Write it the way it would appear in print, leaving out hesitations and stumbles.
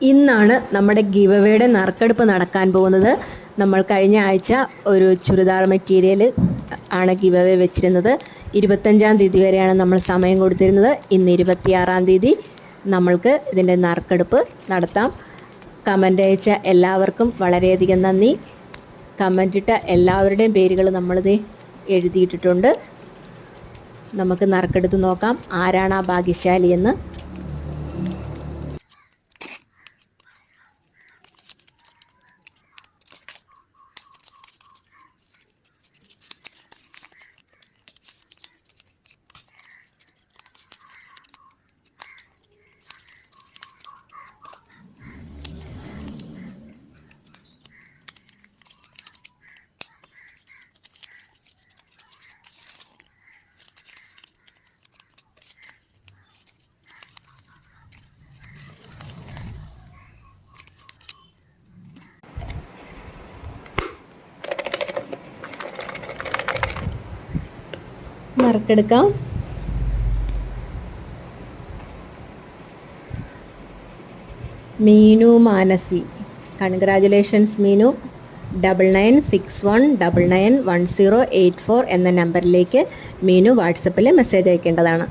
ഇന്നാണ് നമ്മുടെ ഗിവ് അവേയുടെ നറുക്കെടുപ്പ് നടക്കാൻ പോകുന്നത്. നമ്മൾ കഴിഞ്ഞ ആഴ്ച ഒരു ചുരിദാർ മെറ്റീരിയൽ ആണ് ഗിവ് അവേ വെച്ചിരുന്നത്. 25-ാം തീയതി വരെയാണ് നമ്മൾ സമയം കൊടുത്തിരുന്നത്. ഇന്ന് 26-ാം തീയതി നമ്മൾക്ക് ഇതിൻ്റെ നറുക്കെടുപ്പ് നടത്താം. കമൻ്റ് അയച്ച എല്ലാവർക്കും വളരെയധികം നന്ദി. കമൻ്റ് ഇട്ട എല്ലാവരുടെയും പേരുകൾ നമ്മളിത് എഴുതിയിട്ടിട്ടുണ്ട്. നമുക്ക് നറുക്കെടുത്ത് നോക്കാം ആരാണ് ആ ഭാഗ്യശാലി എന്ന്. നറുക്കെടുക്കാം. മീനു മാനസി. കൺഗ്രാജുലേഷൻസ് മീനു. 9961991084 എന്ന നമ്പറിലേക്ക് മീനു വാട്സപ്പിൽ മെസ്സേജ് അയക്കേണ്ടതാണ്.